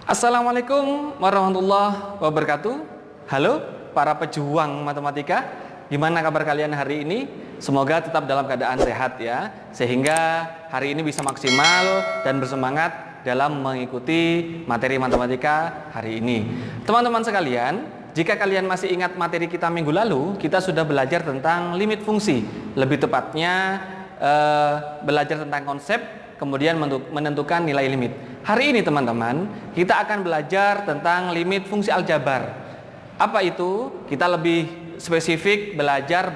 Assalamualaikum warahmatullahi wabarakatuh. Halo para pejuang matematika, gimana kabar kalian hari ini? Semoga tetap dalam keadaan sehat ya, sehingga hari ini bisa maksimal dan bersemangat dalam mengikuti materi matematika hari ini. Teman-teman sekalian, jika kalian masih ingat materi kita minggu lalu, kita sudah belajar tentang limit fungsi. Lebih tepatnya belajar tentang konsep, kemudian menentukan nilai limit. Hari ini teman-teman, kita akan belajar tentang limit fungsi aljabar. Apa itu? Kita lebih spesifik belajar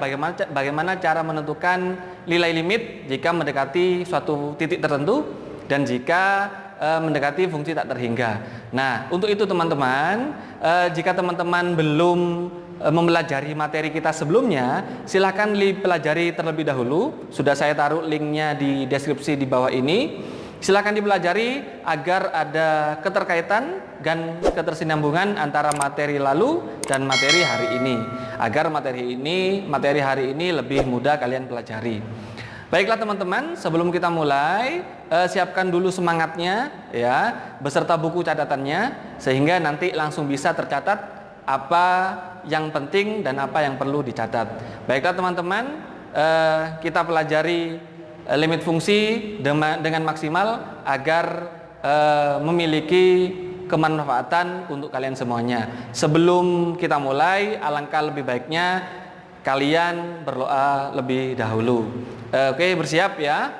bagaimana cara menentukan nilai limit jika mendekati suatu titik tertentu dan jika mendekati fungsi tak terhingga. Nah, untuk itu teman-teman, jika teman-teman belum mempelajari materi kita sebelumnya, silahkan dipelajari terlebih dahulu. Sudah saya taruh linknya di deskripsi di bawah ini. Silahkan dipelajari agar ada keterkaitan dan ketersinambungan antara materi lalu dan materi hari ini, agar materi hari ini lebih mudah kalian pelajari. Baiklah teman-teman, sebelum kita mulai, siapkan dulu semangatnya ya, beserta buku catatannya, sehingga nanti langsung bisa tercatat apa yang penting dan apa yang perlu dicatat. Baiklah teman-teman, kita pelajari limit fungsi dengan maksimal agar memiliki kemanfaatan untuk kalian semuanya. Sebelum kita mulai, alangkah lebih baiknya kalian berdoa lebih dahulu. Oke, bersiap ya.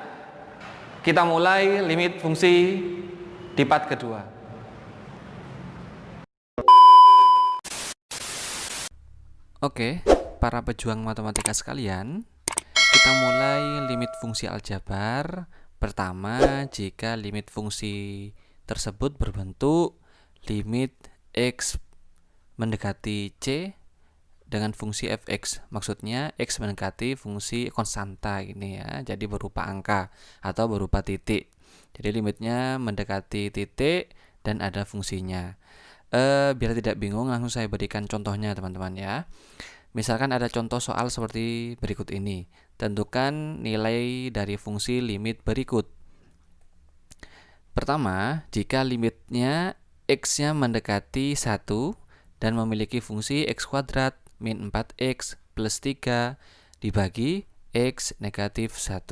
Kita mulai limit fungsi di part kedua. Oke, para pejuang matematika sekalian, kita mulai limit fungsi aljabar. Pertama, jika limit fungsi tersebut berbentuk limit x mendekati c dengan fungsi fx. Maksudnya x mendekati fungsi konstanta ini ya. Jadi berupa angka atau berupa titik. Jadi limitnya mendekati titik dan ada fungsinya. Biar tidak bingung, langsung saya berikan contohnya teman-teman ya. Misalkan ada contoh soal seperti berikut ini. Tentukan nilai dari fungsi limit berikut. Pertama, jika limitnya x-nya mendekati 1 dan memiliki fungsi x kuadrat min 4x plus 3 dibagi x negatif 1.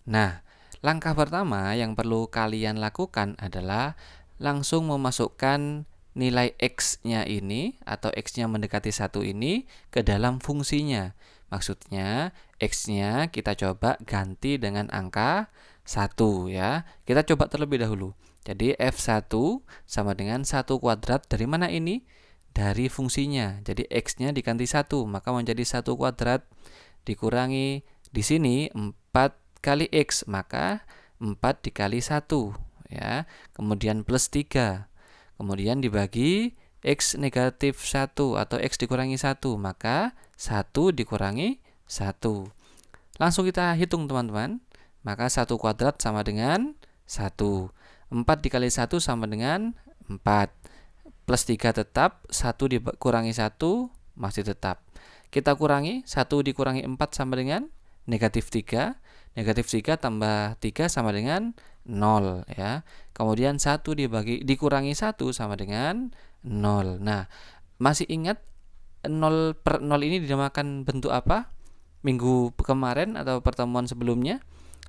Nah, langkah pertama yang perlu kalian lakukan adalah langsung memasukkan nilai x-nya ini atau x-nya mendekati 1 ini ke dalam fungsinya. Maksudnya x-nya kita coba ganti dengan angka 1 ya. Kita coba terlebih dahulu. Jadi f1 sama dengan 1 kuadrat dari mana ini? Dari fungsinya. Jadi x-nya diganti 1, maka menjadi 1 kuadrat dikurangi di sini 4 kali x, maka 4 dikali 1 ya. Kemudian plus 3. Kemudian dibagi x negatif 1 atau x dikurangi 1, maka 1 dikurangi 1. Langsung kita hitung teman-teman. Maka 1 kuadrat sama dengan 1. 4 dikali 1 sama dengan 4. Plus 3 tetap, 1 dikurangi 1 masih tetap. Kita kurangi, 1 dikurangi 4 sama dengan negatif 3. Negatif 3 tambah 3 sama dengan 0 ya. Kemudian 1 dikurangi 1 sama dengan 0. Nah, masih ingat 0 per 0 ini dinamakan bentuk apa? Minggu kemarin atau pertemuan sebelumnya?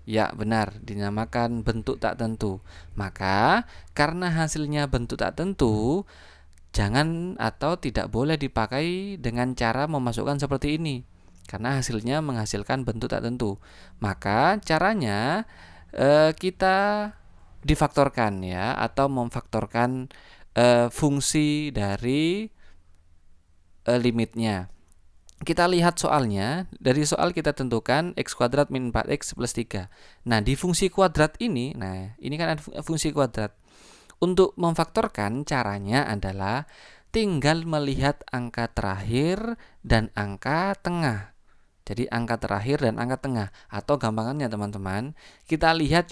Ya, benar, dinamakan bentuk tak tentu. Maka, karena hasilnya bentuk tak tentu, jangan atau tidak boleh dipakai dengan cara memasukkan seperti ini. Karena hasilnya menghasilkan bentuk tak tentu. Maka, caranya kita difaktorkan ya, atau memfaktorkan fungsi dari limitnya. Kita lihat soalnya. Dari soal kita tentukan x kuadrat min 4x plus 3. Nah, di fungsi kuadrat ini, nah ini kan ada fungsi kuadrat. Untuk memfaktorkan caranya adalah tinggal melihat angka terakhir dan angka tengah. Jadi angka terakhir dan angka tengah. Atau gampangannya teman-teman, kita lihat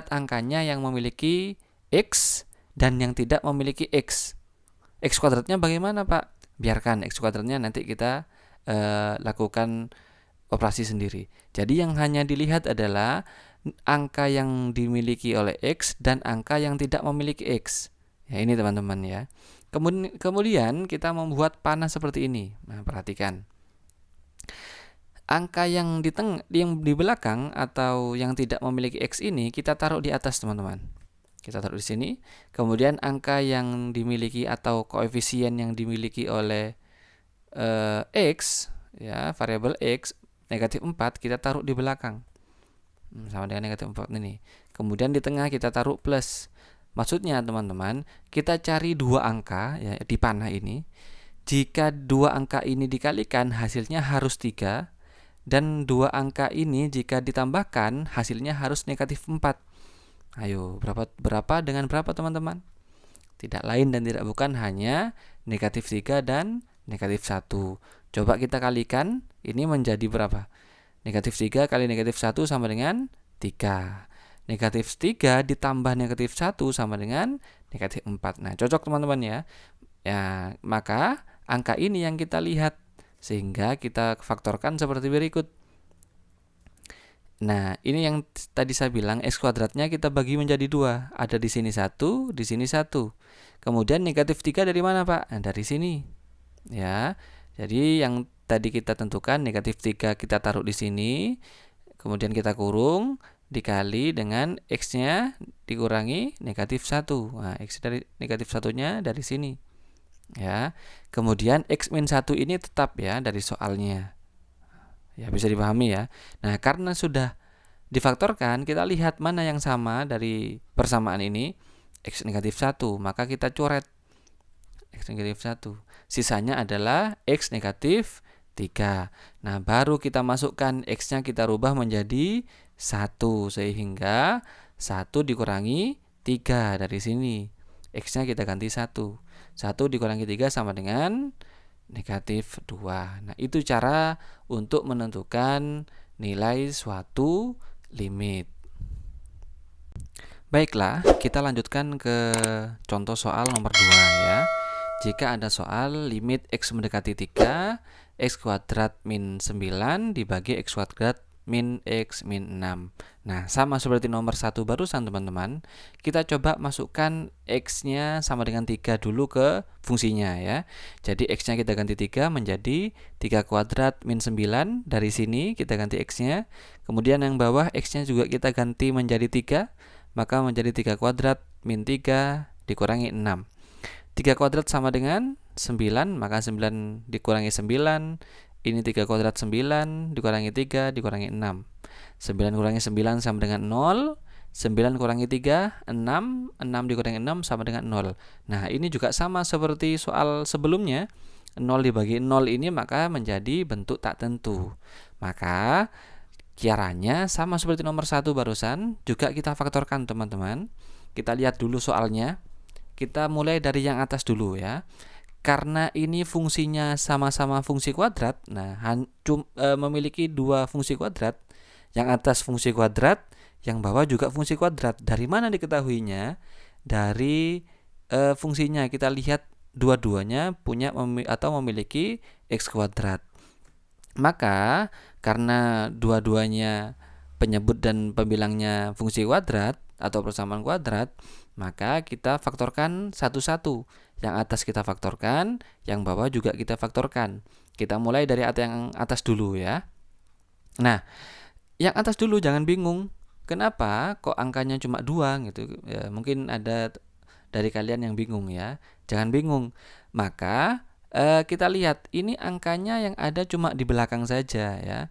angkanya yang memiliki x dan yang tidak memiliki x. X kuadratnya bagaimana Pak? Biarkan x kuadratnya nanti kita lakukan operasi sendiri. Jadi yang hanya dilihat adalah angka yang dimiliki oleh X dan angka yang tidak memiliki X. Ya, ini teman-teman ya. Kemudian kita membuat panah seperti ini. Nah, perhatikan. Angka yang di belakang atau yang tidak memiliki X ini kita taruh di atas, teman-teman. Kita taruh di sini. Kemudian angka yang dimiliki atau koefisien yang dimiliki oleh X, ya, variabel X negatif 4 kita taruh di belakang. Sama dengan negatif 4 ini. Kemudian di tengah kita taruh plus. Maksudnya teman-teman, kita cari dua angka ya di panah ini. Jika dua angka ini dikalikan hasilnya harus 3, dan dua angka ini jika ditambahkan hasilnya harus negatif 4. Ayo, berapa dengan berapa teman-teman? Tidak lain dan tidak bukan hanya negatif 3 dan negatif 1. Coba kita kalikan, ini menjadi berapa? Negatif 3 kali negatif 1 sama dengan 3. Negatif 3 ditambah negatif 1 sama dengan negatif 4. Nah, cocok teman-teman ya. Ya, maka angka ini yang kita lihat, sehingga kita faktorkan seperti berikut. Nah, ini yang tadi saya bilang, X kuadratnya kita bagi menjadi 2. Ada di sini 1, di sini 1. Kemudian negatif 3 dari mana, Pak? Nah, dari sini. Ya, jadi yang tadi kita tentukan negatif 3 kita taruh di sini. Kemudian kita kurung, dikali dengan X-nya dikurangi negatif 1. Nah, X dari negatif 1-nya dari sini. Ya, kemudian X min 1 ini tetap ya dari soalnya. Ya, bisa dipahami ya. Nah, karena sudah difaktorkan, kita lihat mana yang sama dari persamaan ini. X negatif 1, maka kita coret X negatif 1. Sisanya adalah X negatif 3. Nah, baru kita masukkan X-nya kita rubah menjadi 1, sehingga 1 dikurangi 3 dari sini. X-nya kita ganti 1. 1 dikurangi 3 sama dengan negatif 2. Nah, itu cara untuk menentukan nilai suatu limit. Baiklah, kita lanjutkan ke contoh soal nomor 2 ya. Jika ada soal limit X mendekati 3, X kuadrat min 9 dibagi X kuadrat min X min 6. Nah, sama seperti nomor 1 barusan teman-teman, kita coba masukkan X-nya sama dengan 3 dulu ke fungsinya ya. Jadi X-nya kita ganti 3 menjadi 3 kuadrat min 9, dari sini kita ganti X-nya. Kemudian yang bawah X-nya juga kita ganti menjadi 3, maka menjadi 3 kuadrat min 3 dikurangi 6. 3 kuadrat sama dengan 9, maka 9 dikurangi 9, ini 3 kuadrat 9 dikurangi 3 dikurangi 6. 9 kurangi 9 sama dengan 0, 9 kurangi 3, 6, 6 dikurangi 6 sama dengan 0. Nah, ini juga sama seperti soal sebelumnya. 0 dibagi 0 ini maka menjadi bentuk tak tentu. Maka kiranya sama seperti nomor 1 barusan, juga kita faktorkan teman-teman. Kita lihat dulu soalnya. Kita mulai dari yang atas dulu ya. Karena ini fungsinya sama-sama fungsi kuadrat, nah memiliki dua fungsi kuadrat, yang atas fungsi kuadrat, yang bawah juga fungsi kuadrat. Dari mana diketahuinya? Dari fungsinya kita lihat dua-duanya punya atau memiliki X kuadrat. Maka karena dua-duanya penyebut dan pembilangnya fungsi kuadrat atau persamaan kuadrat, maka kita faktorkan satu-satu. Yang atas kita faktorkan, yang bawah juga kita faktorkan. Kita mulai dari yang atas dulu ya. Nah, yang atas dulu jangan bingung. Kenapa kok angkanya cuma 2 gitu? Ya, mungkin ada dari kalian yang bingung ya. Jangan bingung. Maka kita lihat ini angkanya yang ada cuma di belakang saja ya.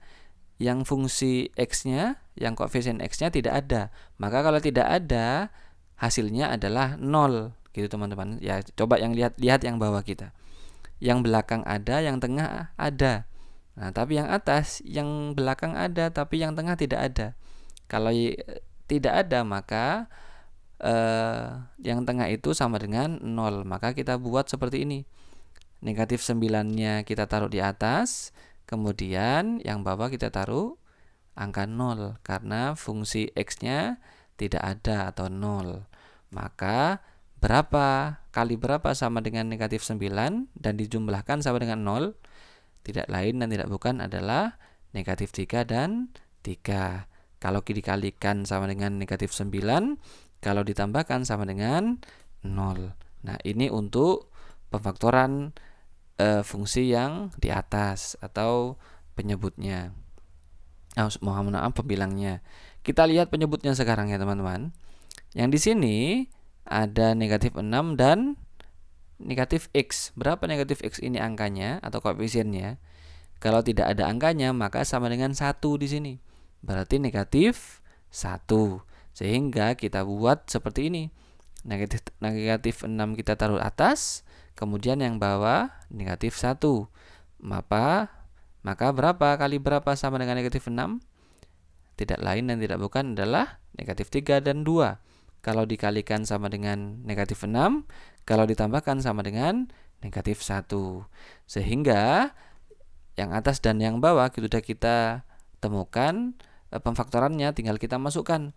Yang fungsi X-nya, yang koefisien X-nya tidak ada. Maka kalau tidak ada, hasilnya adalah 0. Gitu teman-teman. Ya, coba yang lihat yang bawah kita. Yang belakang ada, yang tengah ada. Nah, tapi yang atas, yang belakang ada, tapi yang tengah tidak ada. Kalau tidak ada, maka yang tengah itu sama dengan 0. Maka kita buat seperti ini. Negatif 9-nya kita taruh di atas, kemudian yang bawah kita taruh angka 0 karena fungsi X-nya tidak ada atau 0. Maka berapa kali berapa sama dengan negatif 9 dan dijumlahkan sama dengan 0? Tidak lain dan tidak bukan adalah negatif 3 dan 3. Kalau dikalikan sama dengan negatif 9, kalau ditambahkan sama dengan 0. Nah, ini untuk pemfaktoran fungsi yang di atas atau penyebutnya. Mohon maaf, pembilangnya. Kita lihat penyebutnya sekarang ya teman-teman. Yang di sini ada negatif 6 dan negatif X. Berapa negatif X ini angkanya atau koefisiennya? Kalau tidak ada angkanya maka sama dengan 1 di sini. Berarti negatif 1. Sehingga kita buat seperti ini. Negatif 6 kita taruh atas, kemudian yang bawah negatif 1. Maka berapa kali berapa sama dengan negatif 6? Tidak lain dan tidak bukan adalah negatif 3 dan 2. Kalau dikalikan sama dengan negatif 6, kalau ditambahkan sama dengan negatif 1. Sehingga yang atas dan yang bawah sudah kita temukan pemfaktorannya, tinggal kita masukkan.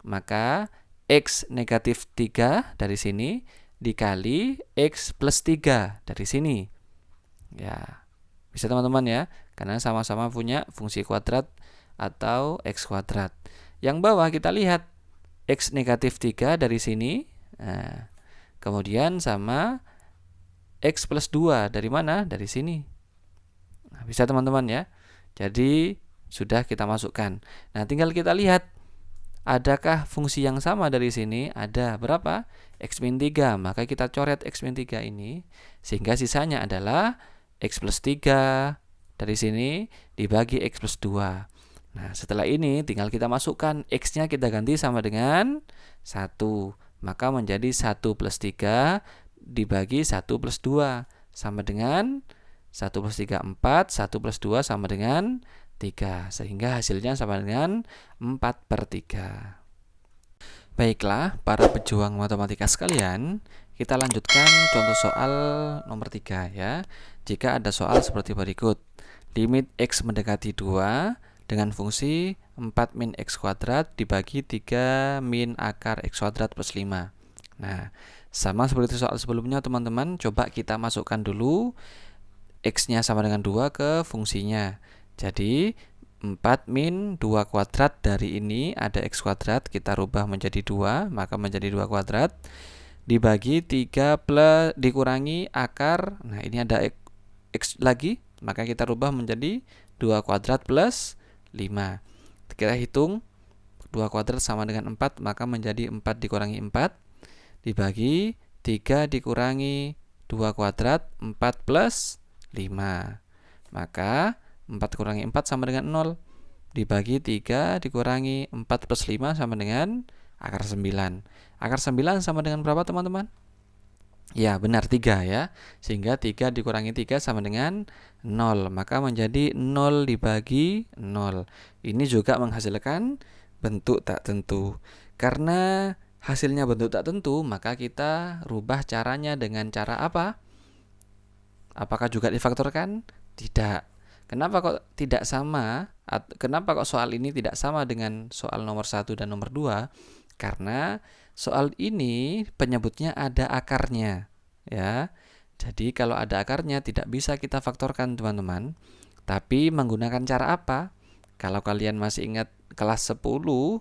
Maka X negatif 3 dari sini dikali X plus 3 dari sini. Ya, bisa teman-teman ya, karena sama-sama punya fungsi kuadrat atau X kuadrat. Yang bawah kita lihat X negatif 3 dari sini. Nah, kemudian sama X plus 2 dari mana? Dari sini. Nah, bisa teman-teman ya. Jadi sudah kita masukkan. Nah, tinggal kita lihat adakah fungsi yang sama dari sini? Ada. Berapa? X min 3. Maka kita coret X min 3 ini, sehingga sisanya adalah X plus 3 dari sini dibagi X plus 2. Nah, setelah ini tinggal kita masukkan X-nya, kita ganti sama dengan 1. Maka menjadi 1 plus 3 dibagi 1 plus 2 sama dengan 1 plus 3 4, 1 plus 2 sama dengan 3. Sehingga hasilnya sama dengan 4/3. Baiklah, para pejuang matematika sekalian, kita lanjutkan contoh soal nomor 3 ya. Jika ada soal seperti berikut. Limit X mendekati 2 dengan fungsi 4 min X kuadrat dibagi 3 min akar X kuadrat plus 5. Nah, sama seperti soal sebelumnya teman-teman, coba kita masukkan dulu X-nya sama dengan 2 ke fungsinya. Jadi 4 min 2 kuadrat dari ini ada X kuadrat, kita rubah menjadi 2, maka menjadi 2 kuadrat dibagi 3 plus dikurangi akar. Nah, ini ada X lagi, maka kita rubah menjadi 2 kuadrat plus 5. Kita hitung 2 kuadrat sama dengan 4, maka menjadi 4 dikurangi 4 dibagi 3 dikurangi 2 kuadrat 4 plus 5. Maka 4 kurangi 4 sama dengan 0. Dibagi 3 dikurangi 4 plus 5 sama dengan akar 9. Akar 9 sama dengan berapa teman-teman? Ya, benar 3 ya. Sehingga 3 dikurangi 3 sama dengan 0. Maka menjadi 0 dibagi 0. Ini juga menghasilkan bentuk tak tentu. Karena hasilnya bentuk tak tentu, maka kita rubah caranya dengan cara apa? Apakah juga difaktorkan? Tidak. Kenapa kok tidak sama? Kenapa kok soal ini tidak sama dengan soal nomor 1 dan nomor 2? Karena soal ini penyebutnya ada akarnya, ya. Jadi kalau ada akarnya tidak bisa kita faktorkan, teman-teman. Tapi menggunakan cara apa? Kalau kalian masih ingat kelas 10,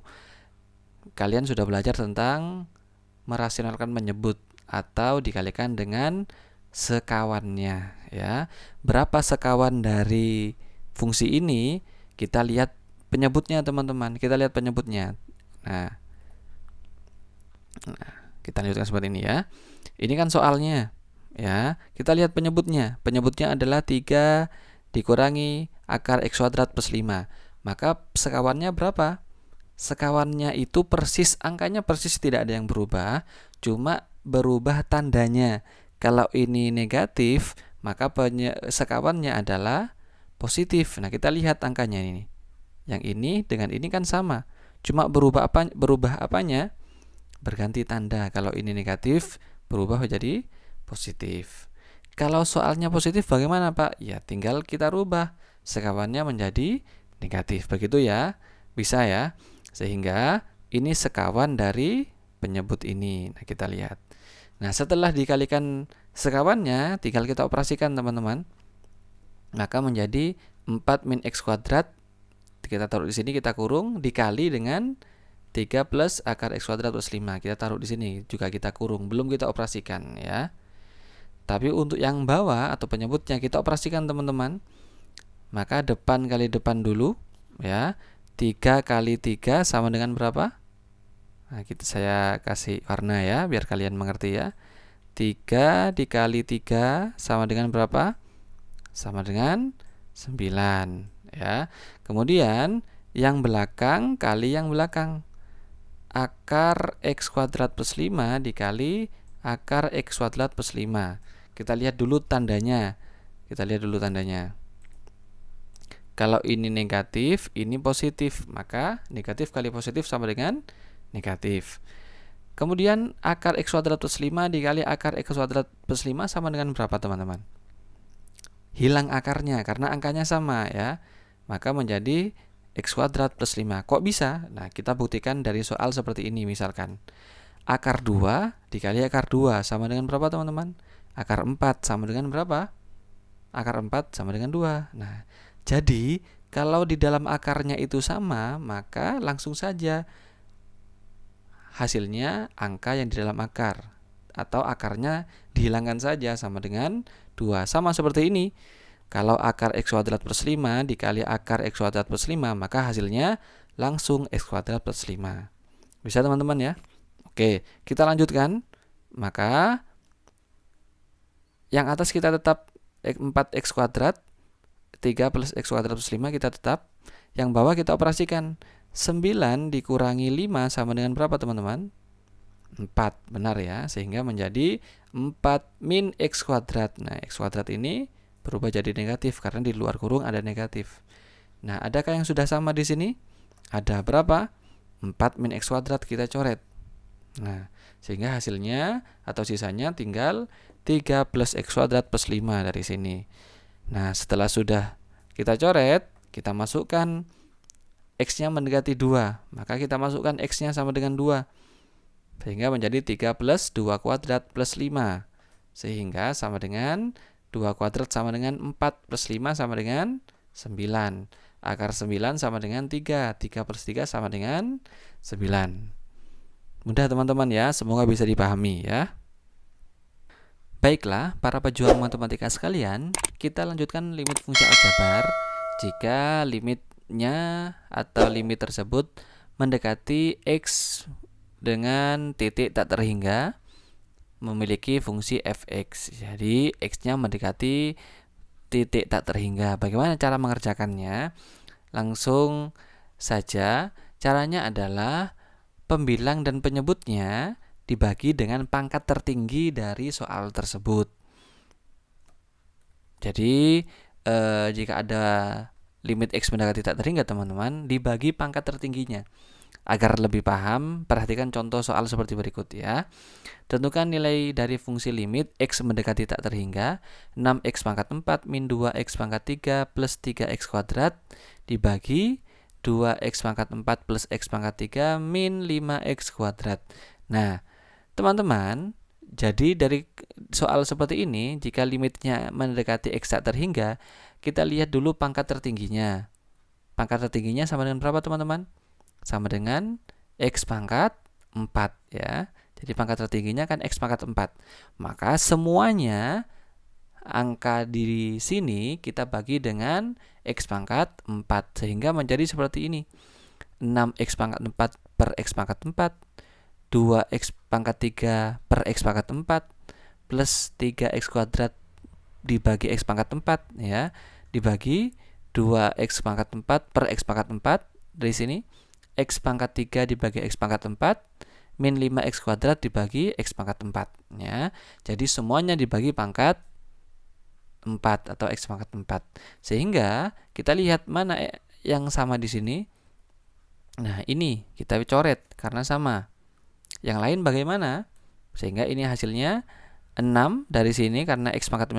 kalian sudah belajar tentang merasionalkan menyebut atau dikalikan dengan sekawannya, ya. Berapa sekawan dari fungsi ini? Kita lihat penyebutnya, teman-teman. Kita lihat penyebutnya. Nah, kita lanjutkan seperti ini ya. Ini kan soalnya, ya. Kita lihat penyebutnya. Penyebutnya adalah 3 dikurangi akar X kuadrat plus 5. Maka sekawannya berapa? Sekawannya itu persis, angkanya persis tidak ada yang berubah, cuma berubah tandanya. Kalau ini negatif, maka sekawannya adalah positif. Nah, kita lihat angkanya ini. Yang ini dengan ini kan sama. Cuma berubah apanya? Berganti tanda. Kalau ini negatif, berubah menjadi positif. Kalau soalnya positif bagaimana, Pak? Ya, tinggal kita rubah sekawannya menjadi negatif. Begitu ya. Bisa ya. Sehingga ini sekawan dari penyebut ini. Nah, kita lihat. Nah, setelah dikalikan sekawannya, tinggal kita operasikan, teman-teman. Maka menjadi 4 min X kuadrat kita taruh di sini, kita kurung, dikali dengan 3 plus akar X kuadrat plus 5. Kita taruh di sini, juga kita kurung, belum kita operasikan ya. Tapi untuk yang bawah atau penyebutnya kita operasikan teman-teman. Maka depan kali depan dulu ya. 3 kali 3 sama dengan berapa? Nah, saya kasih warna ya biar kalian mengerti ya. 3 dikali 3 sama dengan berapa? Sama dengan 9 ya. Kemudian yang belakang kali yang belakang. Akar X kuadrat plus 5 dikali akar X kuadrat plus 5. Kita lihat dulu tandanya. Kalau ini negatif, ini positif, maka negatif kali positif sama dengan negatif. Kemudian akar X kuadrat plus 5 dikali akar X kuadrat plus 5 sama dengan berapa teman-teman? Hilang akarnya karena angkanya sama ya. Maka menjadi X kuadrat plus 5. Kok bisa? Nah, kita buktikan dari soal seperti ini misalkan. Akar 2 dikali akar 2 sama dengan berapa teman-teman? Akar 4 sama dengan berapa? Akar 4 sama dengan 2. Nah, jadi kalau di dalam akarnya itu sama, maka langsung saja hasilnya angka yang di dalam akar. Atau akarnya dihilangkan saja sama dengan 2. Sama seperti ini. Kalau akar X kuadrat plus 5 dikali akar X kuadrat plus 5, maka hasilnya langsung X kuadrat plus 5. Bisa teman-teman ya? Oke, kita lanjutkan. Maka yang atas kita tetap 4X kuadrat, 3 plus X kuadrat plus 5 kita tetap. Yang bawah kita operasikan. 9 dikurangi 5 sama dengan berapa teman-teman? 4, benar ya. Sehingga menjadi 4 min X kuadrat. Nah, X kuadrat ini berubah jadi negatif karena di luar kurung ada negatif. Nah, adakah yang sudah sama di sini? Ada berapa? 4 min X kuadrat kita coret. Nah, sehingga hasilnya atau sisanya tinggal 3 plus X kuadrat plus 5 dari sini. Nah, setelah sudah kita coret, kita masukkan X-nya mendekati 2. Maka kita masukkan X-nya sama dengan 2. Sehingga menjadi 3 plus 2 kuadrat plus 5. Sehingga sama dengan 2 kuadrat sama dengan 4 plus 5 sama dengan 9. Akar 9 sama dengan 3. 3 plus 3 sama dengan 9. Mudah teman-teman ya, semoga bisa dipahami ya. Baiklah, para pejuang matematika sekalian, kita lanjutkan limit fungsi aljabar jika limitnya atau limit tersebut mendekati X dengan titik tak terhingga memiliki fungsi fx. Jadi x-nya mendekati titik tak terhingga. Bagaimana cara mengerjakannya? Langsung saja. Caranya adalah pembilang dan penyebutnya dibagi dengan pangkat tertinggi dari soal tersebut. Jadi jika ada limit x mendekati tak terhingga teman-teman, dibagi pangkat tertingginya. Agar lebih paham, perhatikan contoh soal seperti berikut ya. Tentukan nilai dari fungsi limit x mendekati tak terhingga 6x pangkat 4 min 2x pangkat 3 plus 3x kuadrat dibagi 2x pangkat 4 plus x pangkat 3 min 5x kuadrat. Nah, teman-teman, jadi dari soal seperti ini, jika limitnya mendekati x tak terhingga, kita lihat dulu pangkat tertingginya. Pangkat tertingginya sama dengan berapa teman-teman? Sama dengan x pangkat 4 ya. Jadi pangkat tertingginya kan x pangkat 4. Maka semuanya angka di sini kita bagi dengan x pangkat 4 sehingga menjadi seperti ini. 6x pangkat 4 per x pangkat 4, 2x pangkat 3 per x pangkat 4 plus 3x kuadrat dibagi x pangkat 4 ya, dibagi 2x pangkat 4 per x pangkat 4 dari sini. X pangkat 3 dibagi X pangkat 4 min 5X kuadrat dibagi X pangkat 4 ya. Jadi semuanya dibagi pangkat 4 atau X pangkat 4. Sehingga kita lihat mana yang sama di sini. Nah, ini kita coret karena sama. Yang lain bagaimana? Sehingga ini hasilnya 6 dari sini karena X pangkat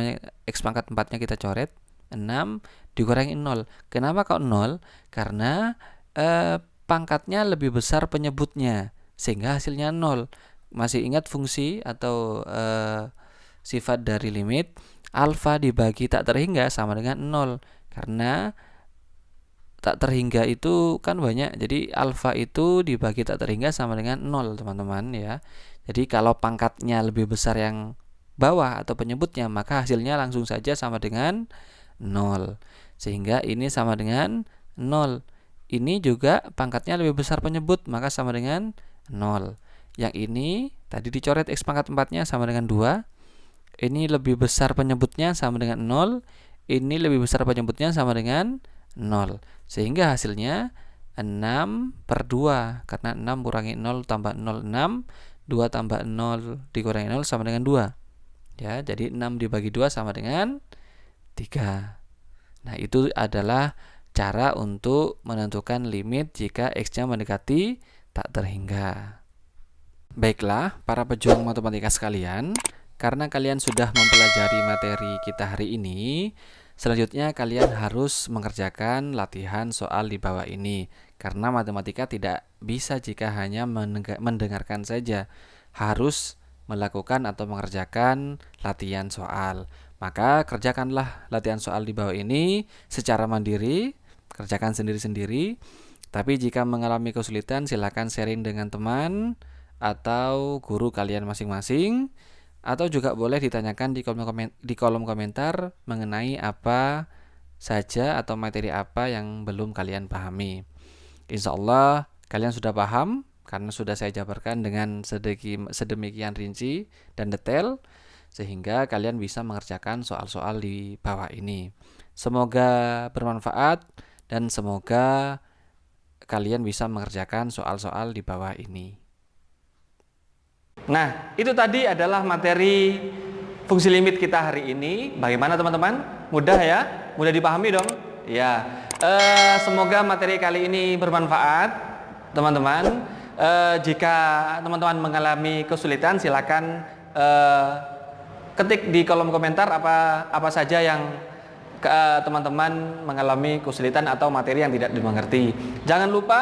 4-nya kita coret. 6 dikurangi 0. Kenapa kok 0? Karena pangkatnya lebih besar penyebutnya sehingga hasilnya 0. Masih ingat fungsi atau sifat dari limit alfa dibagi tak terhingga sama dengan 0 karena tak terhingga itu kan banyak. Jadi alfa itu dibagi tak terhingga sama dengan 0, teman-teman ya. Jadi kalau pangkatnya lebih besar yang bawah atau penyebutnya, maka hasilnya langsung saja sama dengan 0. Sehingga ini sama dengan 0. Ini juga pangkatnya lebih besar penyebut, maka sama dengan 0. Yang ini tadi dicoret X pangkat 4-nya sama dengan 2. Ini lebih besar penyebutnya sama dengan 0. Ini lebih besar penyebutnya sama dengan 0. Sehingga hasilnya 6/2. Karena 6 kurangi 0 tambah 0, 6. 2 tambah 0 dikurangi 0 sama dengan 2. Ya, jadi 6 dibagi 2 sama dengan 3. Nah, itu adalah cara untuk menentukan limit jika X-nya mendekati tak terhingga. Baiklah, para pejuang matematika sekalian, karena kalian sudah mempelajari materi kita hari ini, selanjutnya kalian harus mengerjakan latihan soal di bawah ini. Karena matematika tidak bisa jika hanya mendengarkan saja, harus melakukan atau mengerjakan latihan soal. Maka kerjakanlah latihan soal di bawah ini secara mandiri, kerjakan sendiri-sendiri. Tapi jika mengalami kesulitan, silakan sharing dengan teman atau guru kalian masing-masing, atau juga boleh ditanyakan di kolom komentar mengenai apa saja atau materi apa yang belum kalian pahami. Insya Allah kalian sudah paham karena sudah saya jabarkan dengan sedemikian rinci dan detail, sehingga kalian bisa mengerjakan soal-soal di bawah ini. Semoga bermanfaat dan semoga kalian bisa mengerjakan soal-soal di bawah ini. Nah, itu tadi adalah materi fungsi limit kita hari ini. Bagaimana teman-teman? Mudah ya? Mudah dipahami dong? Ya. Semoga materi kali ini bermanfaat, teman-teman. Jika teman-teman mengalami kesulitan, silakan ketik di kolom komentar apa saja yang teman-teman mengalami kesulitan atau materi yang tidak dimengerti. Jangan lupa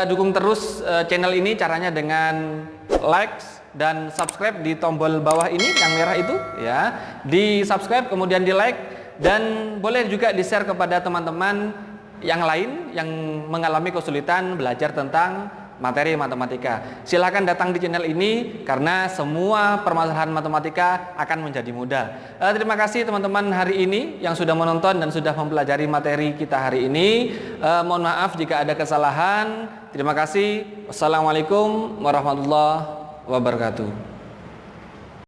dukung terus channel ini, caranya dengan like dan subscribe di tombol bawah ini yang merah itu ya. Di subscribe kemudian di like, dan boleh juga di share kepada teman-teman yang lain yang mengalami kesulitan belajar tentang materi matematika. Silahkan datang di channel ini karena semua permasalahan matematika akan menjadi mudah. Terima kasih teman-teman hari ini yang sudah menonton dan sudah mempelajari materi kita hari ini. Mohon maaf jika ada kesalahan. Terima kasih. Wassalamualaikum warahmatullahi wabarakatuh.